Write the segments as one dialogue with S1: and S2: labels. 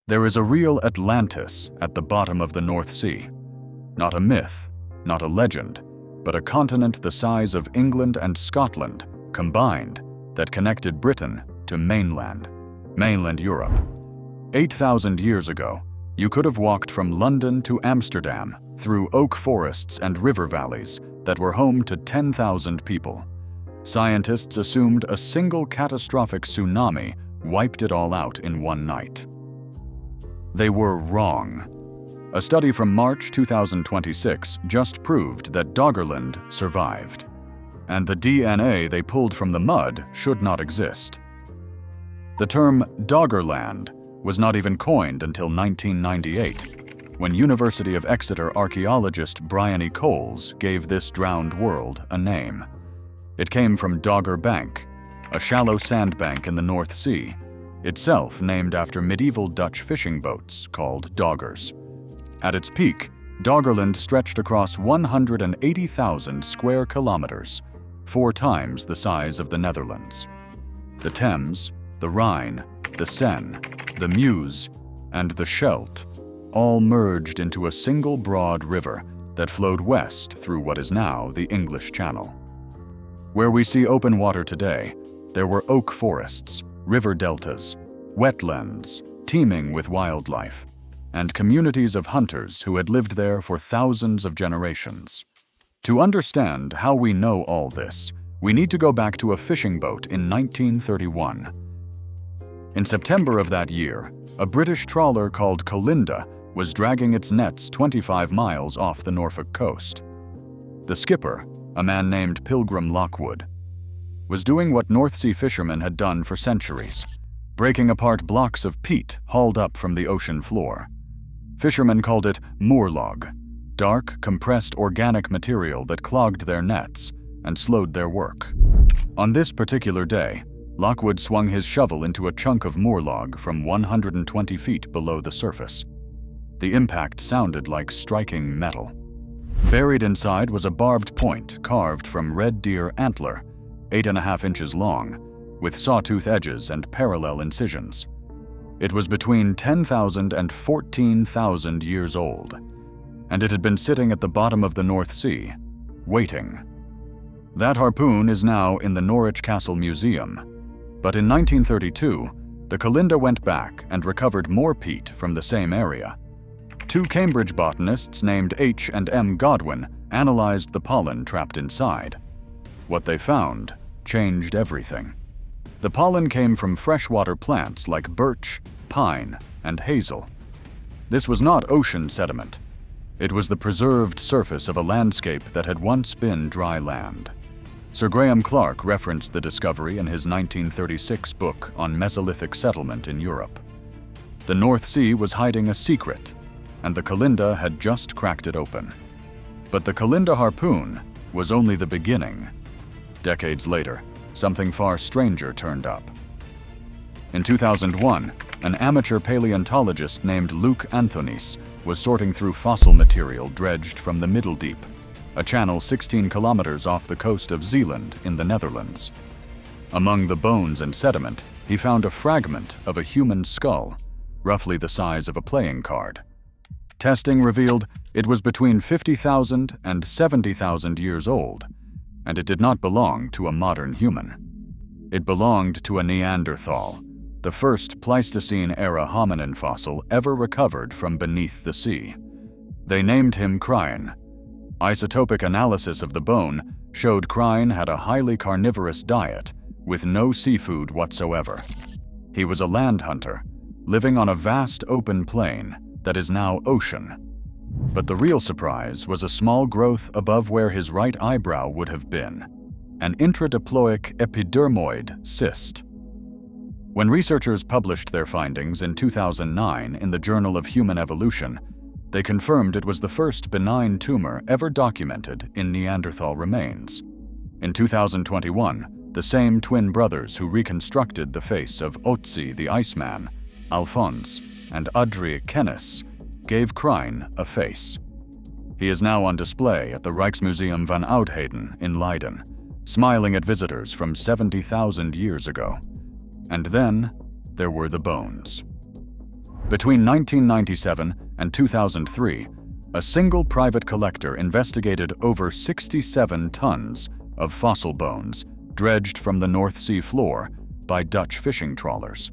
S1: There is a real Atlantis at the bottom of the North Sea. Not a myth, not a legend, but a continent the size of England and Scotland combined that connected Britain to mainland Europe. 8,000 years ago, you could have walked from London to Amsterdam through oak forests and river valleys that were home to 10,000 people. Scientists assumed a single catastrophic tsunami wiped it all out in one night. They were wrong. A study from March 2026 just proved that Doggerland survived, and the DNA they pulled from the mud should not exist. The term Doggerland was not even coined until 1998, when University of Exeter archaeologist Brian E. Coles gave this drowned world a name. It came from Dogger Bank, a shallow sandbank in the North Sea, itself named after medieval Dutch fishing boats called doggers. At its peak, Doggerland stretched across 180,000 square kilometers, 4 times the size of the Netherlands. The Thames, the Rhine, the Seine, the Meuse, and the Scheldt all merged into a single broad river that flowed west through what is now the English Channel. Where we see open water today, there were oak forests, river deltas, wetlands teeming with wildlife, and communities of hunters who had lived there for thousands of generations. To understand how we know all this, we need to go back to a fishing boat in 1931. In September of that year, a British trawler called Colinda was dragging its nets 25 miles off the Norfolk coast. The skipper, a man named Pilgrim Lockwood, was doing what North Sea fishermen had done for centuries, breaking apart blocks of peat hauled up from the ocean floor. Fishermen called it moorlog, dark, compressed organic material that clogged their nets and slowed their work. On this particular day, Lockwood swung his shovel into a chunk of moorlog from 120 feet below the surface. The impact sounded like striking metal. Buried inside was a barbed point carved from red deer antler, 8.5 inches long, with sawtooth edges and parallel incisions. It was between 10,000 and 14,000 years old, and it had been sitting at the bottom of the North Sea, waiting. That harpoon is now in the Norwich Castle Museum, but in 1932, the Colinda went back and recovered more peat from the same area. 2 Cambridge botanists named H. and M. Godwin analyzed the pollen trapped inside. What they found changed everything. The pollen came from freshwater plants like birch, pine, and hazel. This was not ocean sediment. It was the preserved surface of a landscape that had once been dry land. Sir Graham Clark referenced the discovery in his 1936 book on Mesolithic settlement in Europe. The North Sea was hiding a secret, and the Colinda had just cracked it open. But the Colinda harpoon was only the beginning. Decades later, something far stranger turned up. In 2001, an amateur paleontologist named Luke Anthonisz was sorting through fossil material dredged from the Middle Deep, a channel 16 kilometers off the coast of Zeeland in the Netherlands. Among the bones and sediment, he found a fragment of a human skull, roughly the size of a playing card. Testing revealed it was between 50,000 and 70,000 years old, and it did not belong to a modern human. It belonged to a Neanderthal, the first Pleistocene-era hominin fossil ever recovered from beneath the sea. They named him Krijn. Isotopic analysis of the bone showed Krijn had a highly carnivorous diet with no seafood whatsoever. He was a land hunter, living on a vast open plain that is now ocean. But the real surprise was a small growth above where his right eyebrow would have been, an intradiploic epidermoid cyst. When researchers published their findings in 2009 in the Journal of Human Evolution, they confirmed it was the first benign tumor ever documented in Neanderthal remains. In 2021, the same twin brothers who reconstructed the face of Otzi the Iceman, Alphonse, and Adrie Kennis gave Krijn a face. He is now on display at the Rijksmuseum van Oudheden in Leiden, smiling at visitors from 70,000 years ago. And then there were the bones. Between 1997 and 2003, a single private collector investigated over 67 tons of fossil bones dredged from the North Sea floor by Dutch fishing trawlers.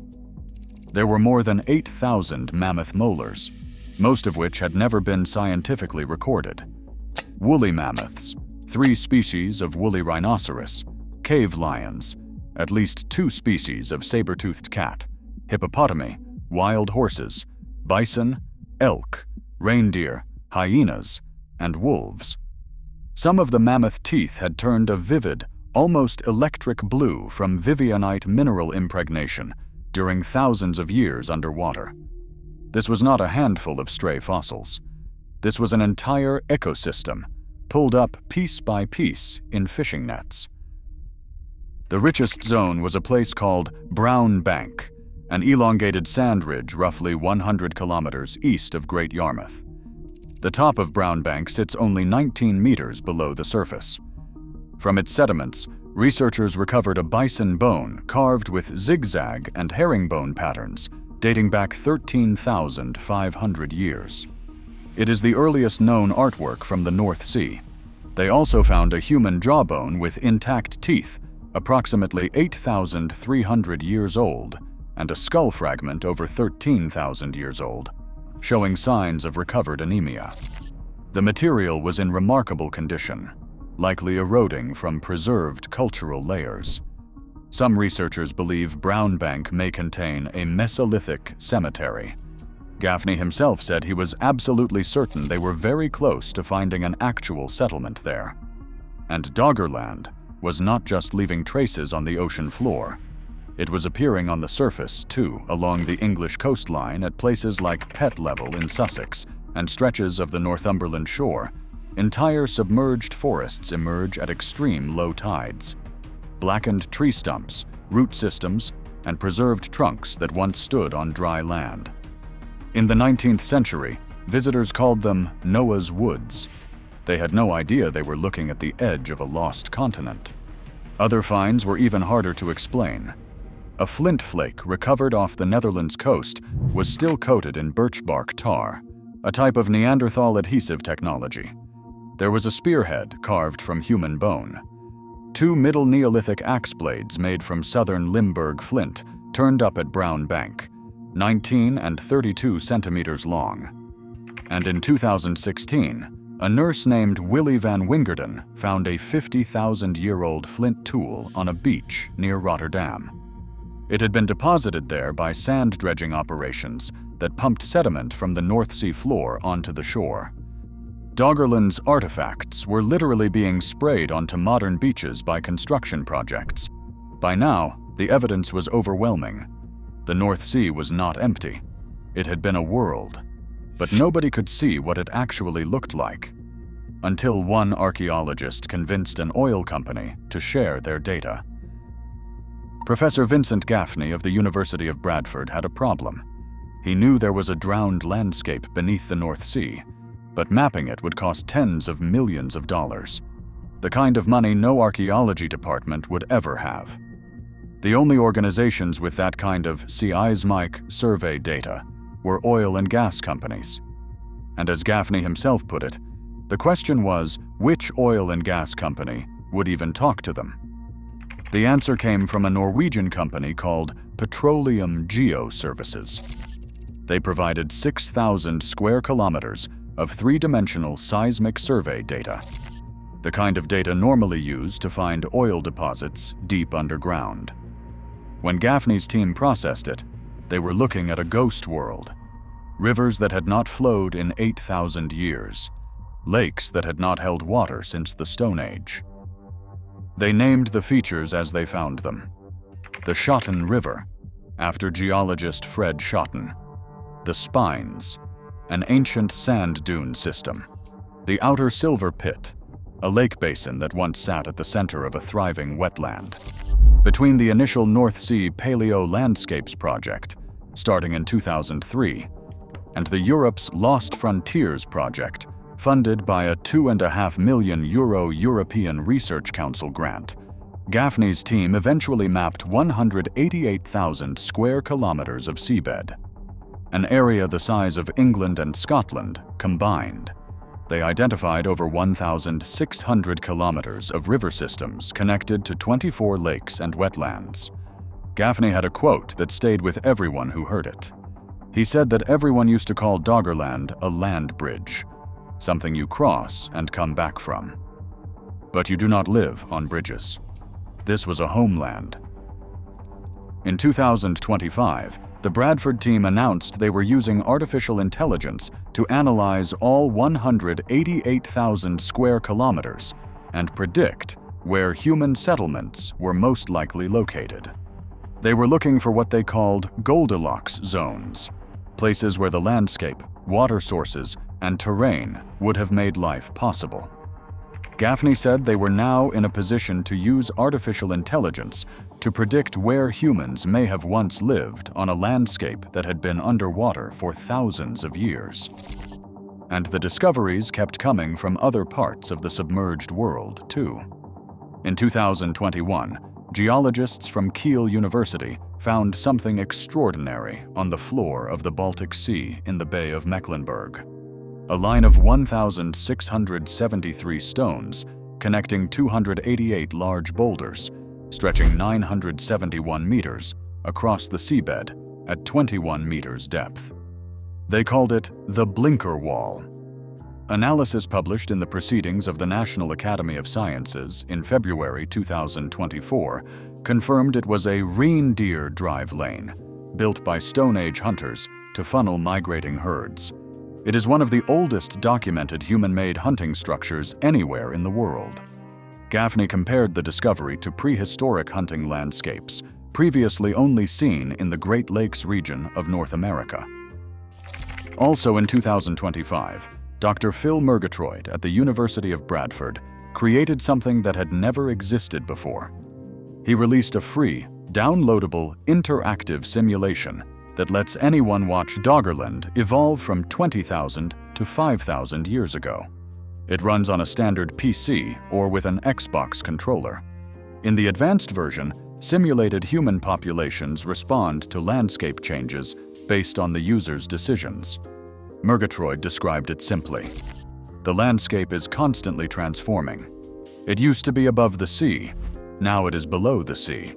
S1: There were more than 8,000 mammoth molars, most of which had never been scientifically recorded. Woolly mammoths, 3 species of woolly rhinoceros, cave lions, at least 2 species of saber-toothed cat, hippopotami, wild horses, bison, elk, reindeer, hyenas, and wolves. Some of the mammoth teeth had turned a vivid, almost electric blue from vivianite mineral impregnation during thousands of years underwater. This was not a handful of stray fossils. This was an entire ecosystem, pulled up piece by piece in fishing nets. The richest zone was a place called Brown Bank, an elongated sand ridge roughly 100 kilometers east of Great Yarmouth. The top of Brown Bank sits only 19 meters below the surface. From its sediments, researchers recovered a bison bone carved with zigzag and herringbone patterns dating back 13,500 years. It is the earliest known artwork from the North Sea. They also found a human jawbone with intact teeth, approximately 8,300 years old, and a skull fragment over 13,000 years old, showing signs of recovered anemia. The material was in remarkable condition, likely eroding from preserved cultural layers. Some researchers believe Brown Bank may contain a mesolithic cemetery. Gaffney himself said he was absolutely certain they were very close to finding an actual settlement there. And Doggerland was not just leaving traces on the ocean floor. It was appearing on the surface, too, along the English coastline at places like Pett Level in Sussex and stretches of the Northumberland shore. Entire submerged forests emerge at extreme low tides. Blackened tree stumps, root systems, and preserved trunks that once stood on dry land. In the 19th century, visitors called them Noah's Woods. They had no idea they were looking at the edge of a lost continent. Other finds were even harder to explain. A flint flake recovered off the Netherlands coast was still coated in birch bark tar, a type of Neanderthal adhesive technology. There was a spearhead carved from human bone. 2 Middle Neolithic axe blades made from southern Limburg flint turned up at Brown Bank, 19 and 32 centimeters long. And in 2016, a nurse named Willie van Wingerden found a 50,000-year-old flint tool on a beach near Rotterdam. It had been deposited there by sand dredging operations that pumped sediment from the North Sea floor onto the shore. Doggerland's artifacts were literally being sprayed onto modern beaches by construction projects. By now, the evidence was overwhelming. The North Sea was not empty. It had been a world, but nobody could see what it actually looked like, until one archaeologist convinced an oil company to share their data. Professor Vincent Gaffney of the University of Bradford had a problem. He knew there was a drowned landscape beneath the North Sea, but mapping it would cost tens of millions of dollars, the kind of money no archaeology department would ever have. The only organizations with that kind of seismic survey data were oil and gas companies. And as Gaffney himself put it, the question was which oil and gas company would even talk to them. The answer came from a Norwegian company called Petroleum Geo-Services. They provided 6,000 square kilometers of 3-dimensional seismic survey data, the kind of data normally used to find oil deposits deep underground. When Gaffney's team processed it, they were looking at a ghost world. Rivers that had not flowed in 8,000 years. Lakes that had not held water since the Stone Age. They named the features as they found them. The Schotten River, after geologist Fred Schotten. The Spines, an ancient sand dune system. The Outer Silver Pit, a lake basin that once sat at the center of a thriving wetland. Between the initial North Sea Paleo Landscapes project, starting in 2003, and the Europe's Lost Frontiers project, funded by a €2.5 million European Research Council grant, Gaffney's team eventually mapped 188,000 square kilometers of seabed. an area the size of England and Scotland combined. They identified over 1,600 kilometers of river systems connected to 24 lakes and wetlands. Gaffney had a quote that stayed with everyone who heard it. He said that everyone used to call Doggerland a land bridge, something you cross and come back from. But you do not live on bridges. This was a homeland. In 2025, the Bradford team announced they were using artificial intelligence to analyze all 188,000 square kilometers and predict where human settlements were most likely located. They were looking for what they called Goldilocks zones, places where the landscape, water sources, and terrain would have made life possible. Gaffney said they were now in a position to use artificial intelligence to predict where humans may have once lived on a landscape that had been underwater for thousands of years. And the discoveries kept coming from other parts of the submerged world, too. In 2021, geologists from Kiel University found something extraordinary on the floor of the Baltic Sea in the Bay of Mecklenburg. A line of 1,673 stones connecting 288 large boulders, stretching 971 meters across the seabed at 21 meters depth. They called it the Blinkerwall. Analysis published in the Proceedings of the National Academy of Sciences in February 2024 confirmed it was a reindeer drive lane, built by Stone Age hunters to funnel migrating herds. It is one of the oldest documented human-made hunting structures anywhere in the world. Gaffney compared the discovery to prehistoric hunting landscapes, previously only seen in the Great Lakes region of North America. Also in 2025, Dr. Phil Murgatroyd at the University of Bradford created something that had never existed before. He released a free, downloadable, interactive simulation that lets anyone watch Doggerland evolve from 20,000 to 5,000 years ago. It runs on a standard PC or with an Xbox controller. In the advanced version, simulated human populations respond to landscape changes based on the user's decisions. Murgatroyd described it simply. The landscape is constantly transforming. It used to be above the sea, now it is below the sea.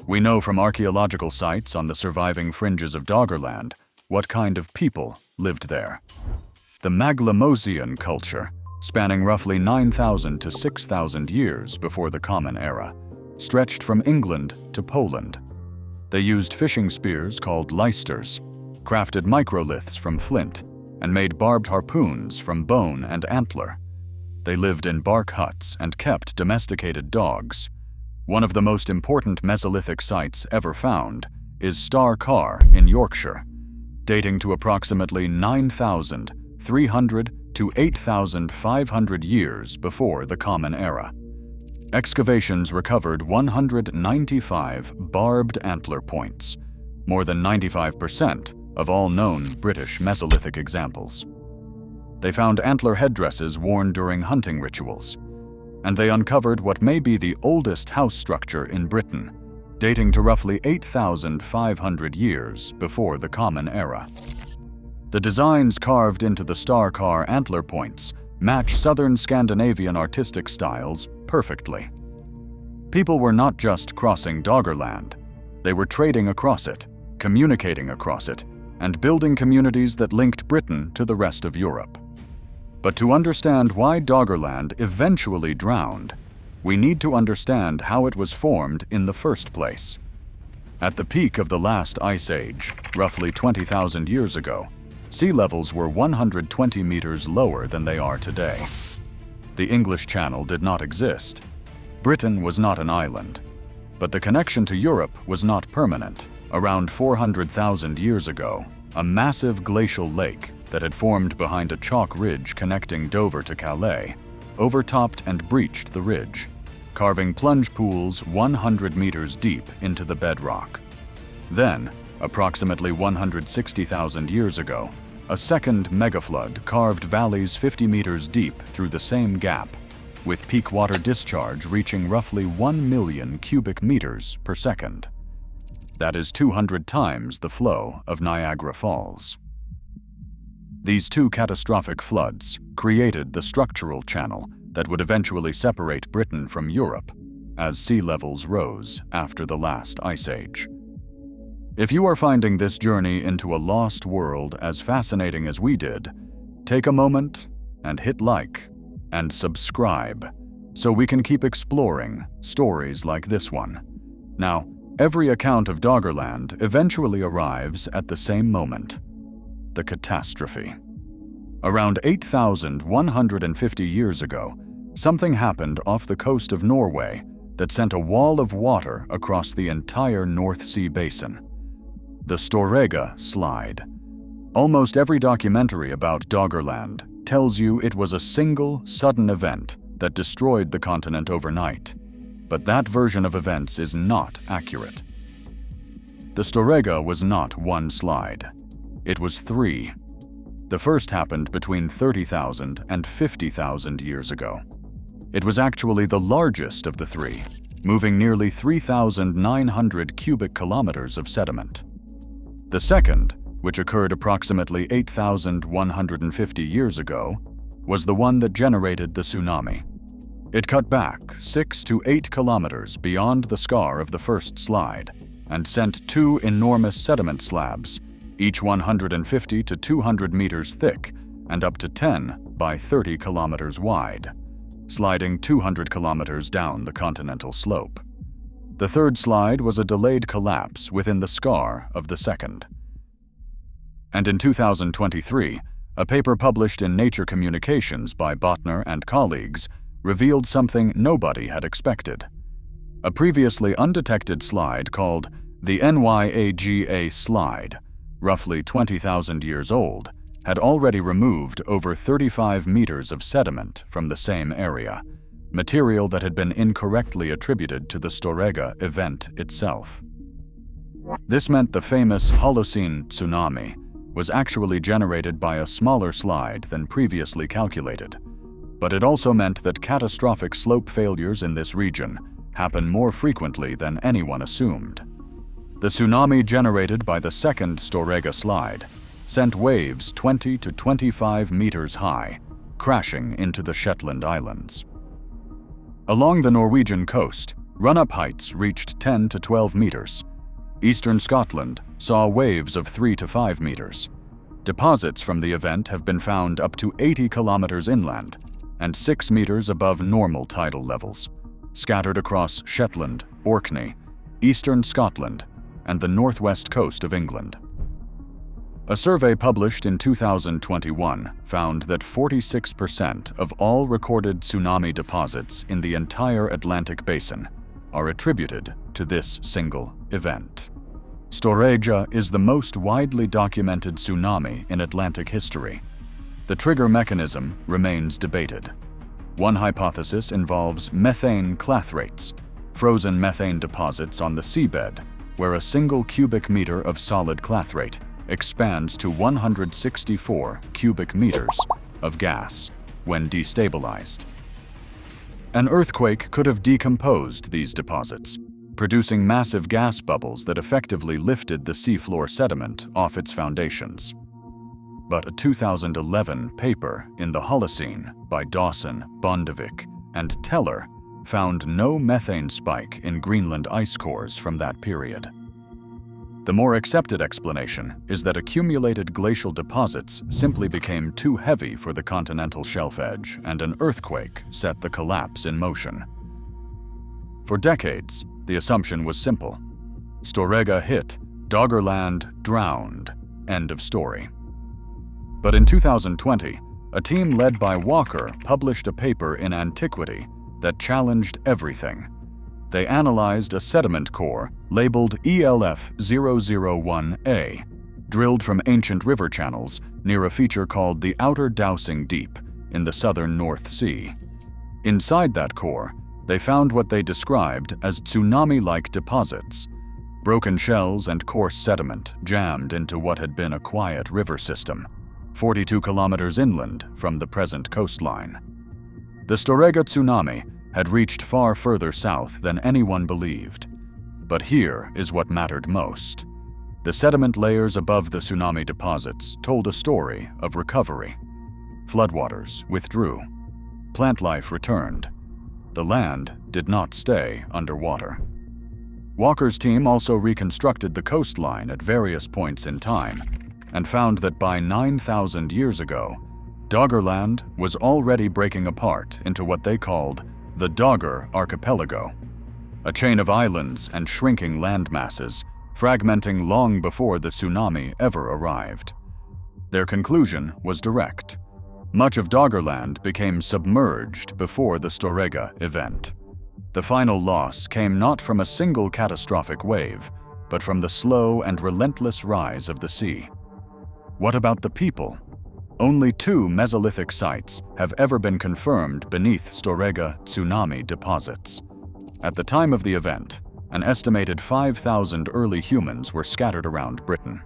S1: We know from archaeological sites on the surviving fringes of Doggerland what kind of people lived there. The Maglemosian culture, spanning roughly 9,000 to 6,000 years before the Common Era, stretched from England to Poland. They used fishing spears called lysters, crafted microliths from flint, and made barbed harpoons from bone and antler. They lived in bark huts and kept domesticated dogs. One of the most important Mesolithic sites ever found is Carr in Yorkshire, dating to approximately 9,300 to 8,500 years before the Common Era. Excavations recovered 195 barbed antler points, more than 95% of all known British Mesolithic examples. They found antler headdresses worn during hunting rituals, and they uncovered what may be the oldest house structure in Britain, dating to roughly 8,500 years before the Common Era. The designs carved into the Carr antler points match southern Scandinavian artistic styles perfectly. People were not just crossing Doggerland, they were trading across it, communicating across it, and building communities that linked Britain to the rest of Europe. But to understand why Doggerland eventually drowned, we need to understand how it was formed in the first place. At the peak of the last ice age, roughly 20,000 years ago, sea levels were 120 meters lower than they are today. The English Channel did not exist. Britain was not an island. But the connection to Europe was not permanent. Around 400,000 years ago, a massive glacial lake that had formed behind a chalk ridge connecting Dover to Calais overtopped and breached the ridge, carving plunge pools 100 meters deep into the bedrock. Then, approximately 160,000 years ago, a second megaflood carved valleys 50 meters deep through the same gap, with peak water discharge reaching roughly 1 million cubic meters per second. That is 200 times the flow of Niagara Falls. These two catastrophic floods created the structural channel that would eventually separate Britain from Europe as sea levels rose after the last ice age. If you are finding this journey into a lost world as fascinating as we did, take a moment and hit like and subscribe so we can keep exploring stories like this one. Now, every account of Doggerland eventually arrives at the same moment: the catastrophe. Around 8,150 years ago, something happened off the coast of Norway that sent a wall of water across the entire North Sea basin. The Storegga slide. Almost every documentary about Doggerland tells you it was a single, sudden event that destroyed the continent overnight. But that version of events is not accurate. The Storegga was not one slide. It was three. The first happened between 30,000 and 50,000 years ago. It was actually the largest of the three, moving nearly 3,900 cubic kilometers of sediment. The second, which occurred approximately 8,150 years ago, was the one that generated the tsunami. It cut back 6 to 8 kilometers beyond the scar of the first slide and sent two enormous sediment slabs, each 150 to 200 meters thick and up to 10 by 30 kilometers wide, sliding 200 kilometers down the continental slope. The third slide was a delayed collapse within the scar of the second. And in 2023, a paper published in Nature Communications by Botner and colleagues revealed something nobody had expected. A previously undetected slide called the Nyaga slide, roughly 20,000 years old, had already removed over 35 meters of sediment from the same area, material that had been incorrectly attributed to the Storegga event itself. This meant the famous Holocene tsunami was actually generated by a smaller slide than previously calculated, but it also meant that catastrophic slope failures in this region happen more frequently than anyone assumed. The tsunami generated by the second Storegga slide sent waves 20 to 25 meters high, crashing into the Shetland Islands. Along the Norwegian coast, run-up heights reached 10 to 12 meters. Eastern Scotland saw waves of 3 to 5 meters. Deposits from the event have been found up to 80 kilometers inland and 6 meters above normal tidal levels, scattered across Shetland, Orkney, eastern Scotland, and the northwest coast of England. A survey published in 2021 found that 46% of all recorded tsunami deposits in the entire Atlantic basin are attributed to this single event. Storegga is the most widely documented tsunami in Atlantic history. The trigger mechanism remains debated. One hypothesis involves methane clathrates, frozen methane deposits on the seabed, where a single cubic meter of solid clathrate expands to 164 cubic meters of gas when destabilized. An earthquake could have decomposed these deposits, producing massive gas bubbles that effectively lifted the seafloor sediment off its foundations. But a 2011 paper in the Holocene by Dawson, Bondevik, and Teller found no methane spike in Greenland ice cores from that period. The more accepted explanation is that accumulated glacial deposits simply became too heavy for the continental shelf edge, and an earthquake set the collapse in motion. For decades, the assumption was simple. Storegga hit, Doggerland drowned, end of story. But in 2020, a team led by Walker published a paper in Antiquity that challenged everything. They analyzed a sediment core labeled ELF001A, drilled from ancient river channels near a feature called the Outer Dowsing Deep in the southern North Sea. Inside that core, they found what they described as tsunami-like deposits, broken shells and coarse sediment jammed into what had been a quiet river system, 42 kilometers inland from the present coastline. The Storegga tsunami had reached far further south than anyone believed. But here is what mattered most. The sediment layers above the tsunami deposits told a story of recovery. Floodwaters withdrew. Plant life returned. The land did not stay underwater. Walker's team also reconstructed the coastline at various points in time and found that by 9,000 years ago, Doggerland was already breaking apart into what they called the Dogger Archipelago, a chain of islands and shrinking landmasses, fragmenting long before the tsunami ever arrived. Their conclusion was direct. Much of Doggerland became submerged before the Storegga event. The final loss came not from a single catastrophic wave, but from the slow and relentless rise of the sea. What about the people? Only 2 mesolithic sites have ever been confirmed beneath Storegga tsunami deposits. At the time of the event, an estimated 5,000 early humans were scattered around Britain.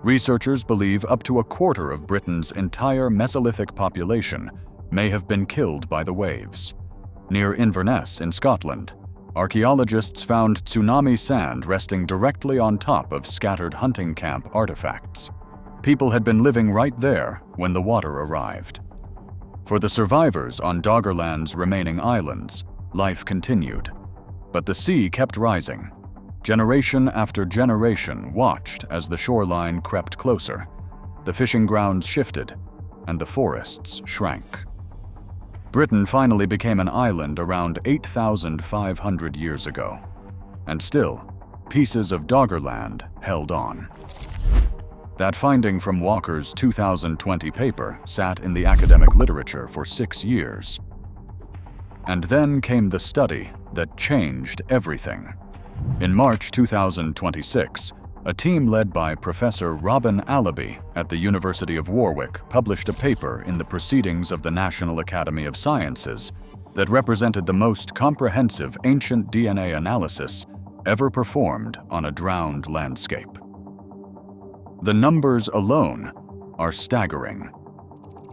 S1: Researchers believe up to a quarter of Britain's entire Mesolithic population may have been killed by the waves. Near Inverness in Scotland, archaeologists found tsunami sand resting directly on top of scattered hunting camp artifacts. People had been living right there when the water arrived. For the survivors on Doggerland's remaining islands, life continued. But the sea kept rising. Generation after generation watched as the shoreline crept closer. The fishing grounds shifted, and the forests shrank. Britain finally became an island around 8,500 years ago. And still, pieces of Doggerland held on. That finding from Walker's 2020 paper sat in the academic literature for 6 years. And then came the study that changed everything. In March 2026, a team led by Professor Robin Allaby at the University of Warwick published a paper in the Proceedings of the National Academy of Sciences that represented the most comprehensive ancient DNA analysis ever performed on a drowned landscape. The numbers alone are staggering.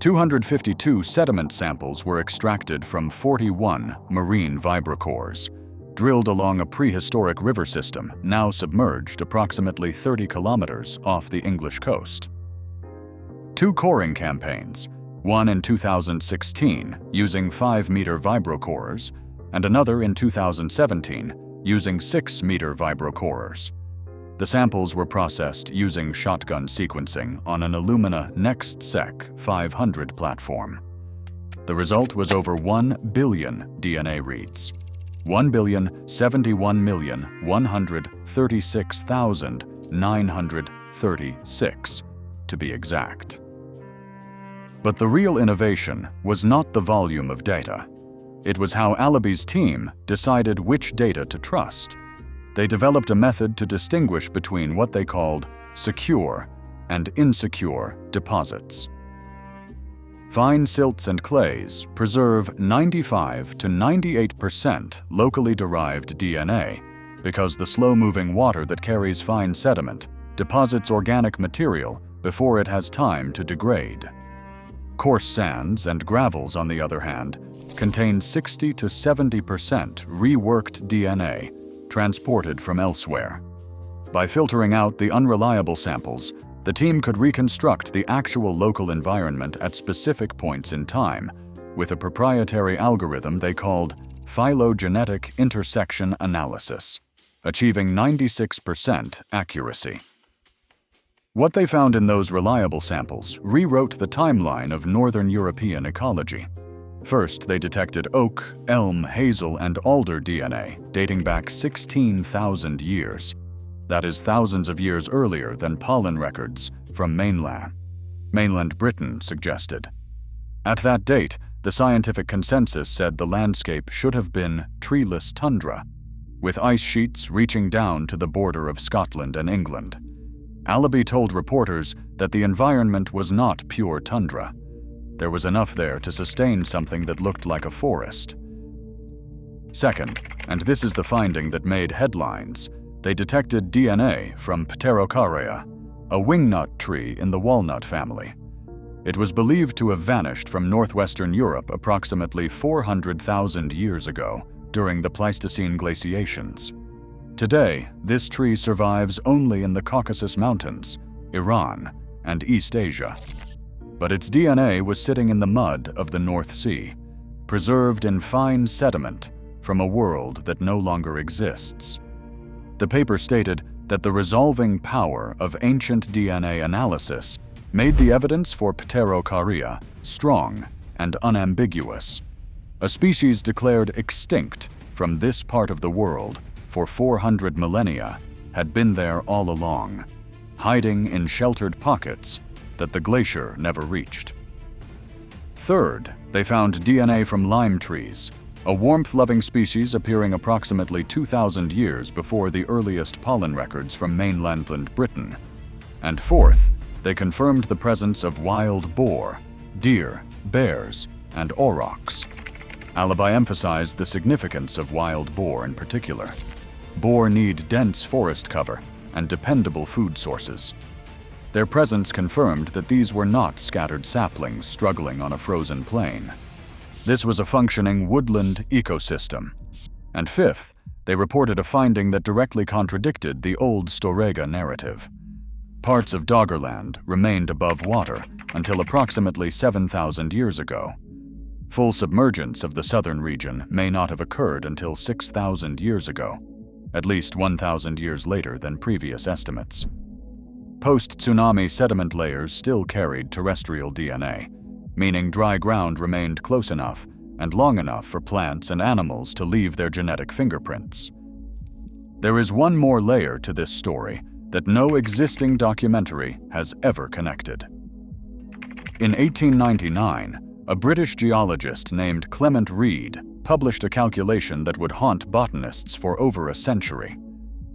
S1: 252 sediment samples were extracted from 41 marine vibrocores, drilled along a prehistoric river system now submerged approximately 30 kilometers off the English coast. 2 coring campaigns, one in 2016 using 5-meter vibrocores, and another in 2017 using 6-meter vibrocorers. The samples were processed using shotgun sequencing on an Illumina NextSec 500 platform. The result was over 1 billion DNA reads. 1,071,136,936, to be exact. But the real innovation was not the volume of data. It was how Allaby's team decided which data to trust. They developed a method to distinguish between what they called secure and insecure deposits. Fine silts and clays preserve 95 to 98% locally derived DNA because the slow-moving water that carries fine sediment deposits organic material before it has time to degrade. Coarse sands and gravels, on the other hand, contain 60 to 70% reworked DNA transported from elsewhere. By filtering out the unreliable samples, the team could reconstruct the actual local environment at specific points in time with a proprietary algorithm they called phylogenetic intersection analysis, achieving 96% accuracy. What they found in those reliable samples rewrote the timeline of Northern European ecology. First, they detected oak, elm, hazel, and alder DNA dating back 16,000 years. That is thousands of years earlier than pollen records from mainland Britain suggested. At that date, the scientific consensus said the landscape should have been treeless tundra, with ice sheets reaching down to the border of Scotland and England. Allaby told reporters that the environment was not pure tundra. There was enough there to sustain something that looked like a forest. Second, and this is the finding that made headlines, they detected DNA from Pterocarya, a wingnut tree in the walnut family. It was believed to have vanished from northwestern Europe approximately 400,000 years ago during the Pleistocene glaciations. Today, this tree survives only in the Caucasus Mountains, Iran, and East Asia. But its DNA was sitting in the mud of the North Sea, preserved in fine sediment from a world that no longer exists. The paper stated that the resolving power of ancient DNA analysis made the evidence for Pterocarya strong and unambiguous, a species declared extinct from this part of the world for 400 millennia had been there all along, hiding in sheltered pockets that the glacier never reached. Third, they found DNA from lime trees, a warmth-loving species appearing approximately 2,000 years before the earliest pollen records from mainland Britain. And fourth, they confirmed the presence of wild boar, deer, bears, and aurochs. Allaby emphasized the significance of wild boar in particular. Boar need dense forest cover and dependable food sources. Their presence confirmed that these were not scattered saplings struggling on a frozen plain. This was a functioning woodland ecosystem. And fifth, they reported a finding that directly contradicted the old Storegga narrative. Parts of Doggerland remained above water until approximately 7,000 years ago. Full submergence of the southern region may not have occurred until 6,000 years ago, at least 1,000 years later than previous estimates. Post-tsunami sediment layers still carried terrestrial DNA, meaning dry ground remained close enough and long enough for plants and animals to leave their genetic fingerprints. There is one more layer to this story that no existing documentary has ever connected. In 1899, a British geologist named Clement Reid published a calculation that would haunt botanists for over a century.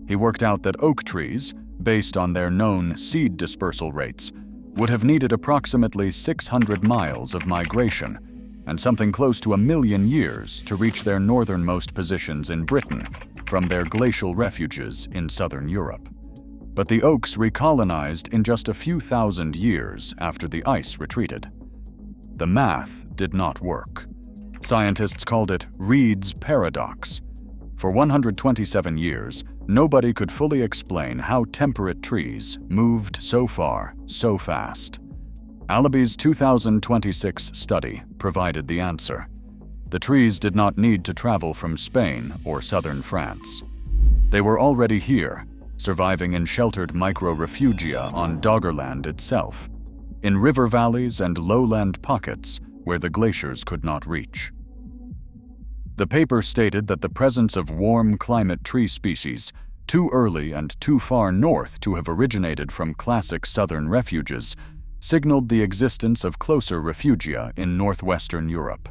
S1: He worked out that oak trees, based on their known seed dispersal rates, would have needed approximately 600 miles of migration and something close to 1 million years to reach their northernmost positions in Britain from their glacial refuges in southern Europe. But the oaks recolonized in just a few thousand years after the ice retreated. The math did not work. Scientists called it Reid's paradox. For 127 years, nobody could fully explain how temperate trees moved so far, so fast. Allaby's 2026 study provided the answer. The trees did not need to travel from Spain or southern France. They were already here, surviving in sheltered micro-refugia on Doggerland itself, in river valleys and lowland pockets where the glaciers could not reach. The paper stated that the presence of warm climate tree species, too early and too far north to have originated from classic southern refuges, signaled the existence of closer refugia in northwestern Europe.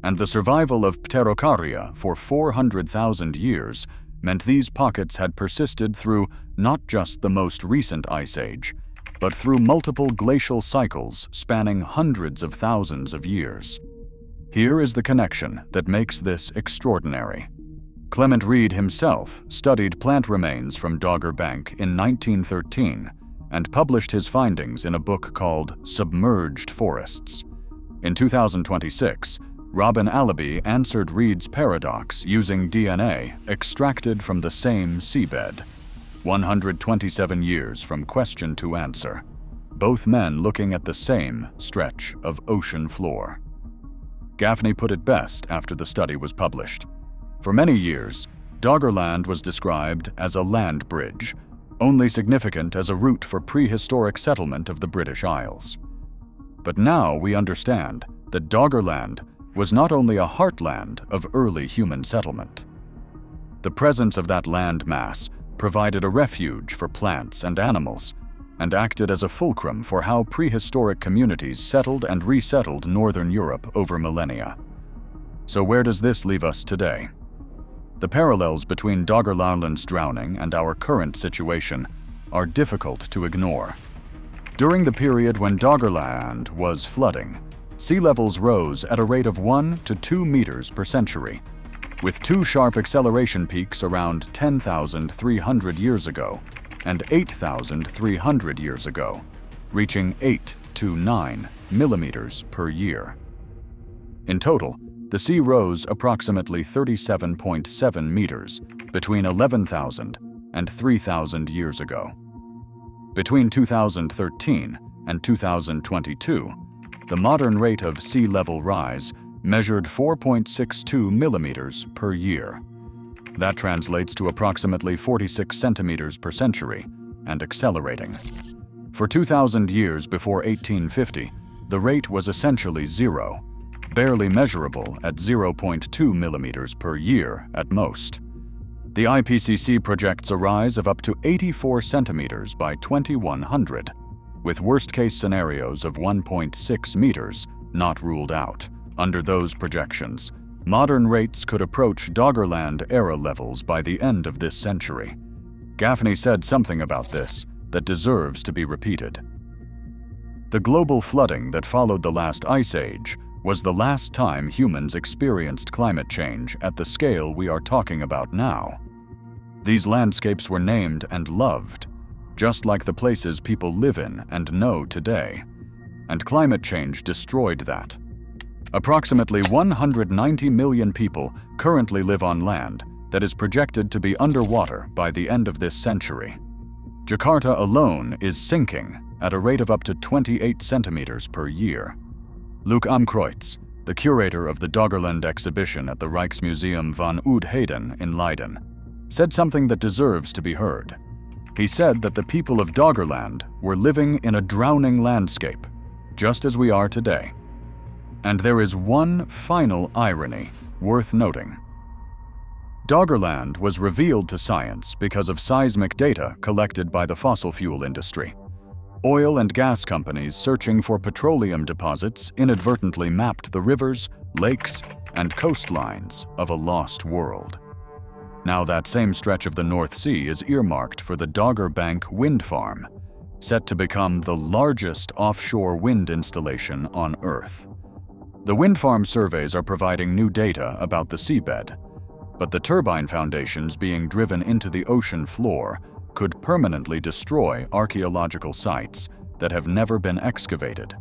S1: And the survival of Pterocarya for 400,000 years meant these pockets had persisted through not just the most recent ice age, but through multiple glacial cycles spanning hundreds of thousands of years. Here is the connection that makes this extraordinary. Clement Reid himself studied plant remains from Dogger Bank in 1913 and published his findings in a book called Submerged Forests. In 2026, Robin Allaby answered Reid's paradox using DNA extracted from the same seabed. 127 years from question to answer, both men looking at the same stretch of ocean floor. Gaffney put it best after the study was published. For many years, Doggerland was described as a land bridge, only significant as a route for prehistoric settlement of the British Isles. But now we understand that Doggerland was not only a heartland of early human settlement. The presence of that land mass provided a refuge for plants and animals, and acted as a fulcrum for how prehistoric communities settled and resettled northern Europe over millennia. So where does this leave us today? The parallels between Doggerland's drowning and our current situation are difficult to ignore. During the period when Doggerland was flooding, sea levels rose at a rate of 1 to 2 meters per century, with two sharp acceleration peaks around 10,300 years ago and 8,300 years ago, reaching 8 to 9 millimeters per year. In total, the sea rose approximately 37.7 meters, between 11,000 and 3,000 years ago. Between 2013 and 2022, the modern rate of sea level rise measured 4.62 millimeters per year. That translates to approximately 46 centimeters per century, and accelerating. For 2,000 years before 1850, the rate was essentially zero, barely measurable at 0.2 millimeters per year at most. The IPCC projects a rise of up to 84 centimeters by 2100, with worst-case scenarios of 1.6 meters not ruled out. Under those projections, modern rates could approach Doggerland era levels by the end of this century. Gaffney said something about this that deserves to be repeated. The global flooding that followed the last ice age was the last time humans experienced climate change at the scale we are talking about now. These landscapes were named and loved, just like the places people live in and know today. And climate change destroyed that. Approximately 190 million people currently live on land that is projected to be underwater by the end of this century. Jakarta alone is sinking at a rate of up to 28 centimeters per year. Luc Amkreutz, the curator of the Doggerland exhibition at the Rijksmuseum van Oud-Heden in Leiden, said something that deserves to be heard. He said that the people of Doggerland were living in a drowning landscape, just as we are today. And there is one final irony worth noting. Doggerland was revealed to science because of seismic data collected by the fossil fuel industry. Oil and gas companies searching for petroleum deposits inadvertently mapped the rivers, lakes, and coastlines of a lost world. Now that same stretch of the North Sea is earmarked for the Dogger Bank wind farm, set to become the largest offshore wind installation on Earth. The wind farm surveys are providing new data about the seabed, but the turbine foundations being driven into the ocean floor could permanently destroy archaeological sites that have never been excavated.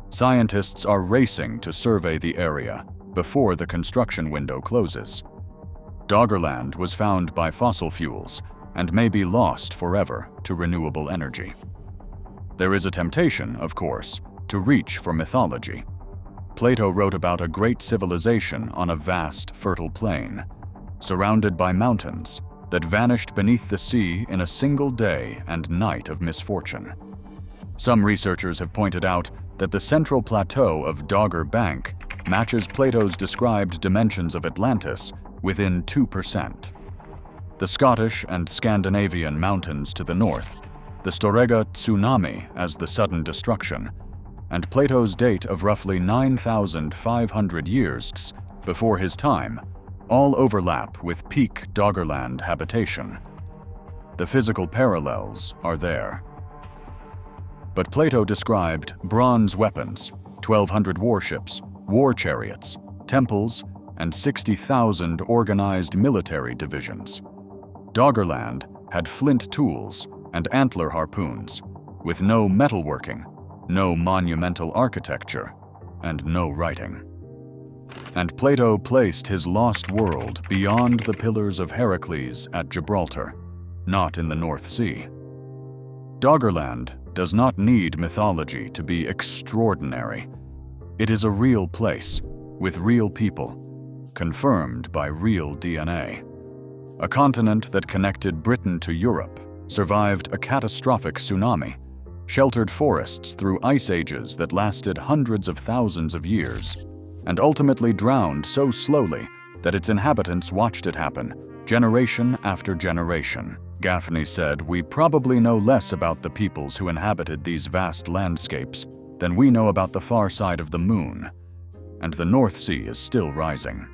S1: Scientists are racing to survey the area before the construction window closes. Doggerland was found by fossil fuels and may be lost forever to renewable energy. There is a temptation, of course, to reach for mythology. Plato wrote about a great civilization on a vast, fertile plain, surrounded by mountains that vanished beneath the sea in a single day and night of misfortune. Some researchers have pointed out that the central plateau of Dogger Bank matches Plato's described dimensions of Atlantis within 2%. The Scottish and Scandinavian mountains to the north, the Storegga Tsunami as the sudden destruction, and Plato's date of roughly 9,500 years before his time all overlap with peak Doggerland habitation. The physical parallels are there. But Plato described bronze weapons, 1,200 warships, war chariots, temples, and 60,000 organized military divisions. Doggerland had flint tools and antler harpoons, with no metalworking, no monumental architecture, and no writing. And Plato placed his lost world beyond the pillars of Heracles at Gibraltar, not in the North Sea. Doggerland does not need mythology to be extraordinary. It is a real place, with real people, confirmed by real DNA. A continent that connected Britain to Europe, survived a catastrophic tsunami, sheltered forests through ice ages that lasted hundreds of thousands of years, and ultimately drowned so slowly that its inhabitants watched it happen, generation after generation. Gaffney said, "We probably know less about the peoples who inhabited these vast landscapes than we know about the far side of the moon, and the North Sea is still rising."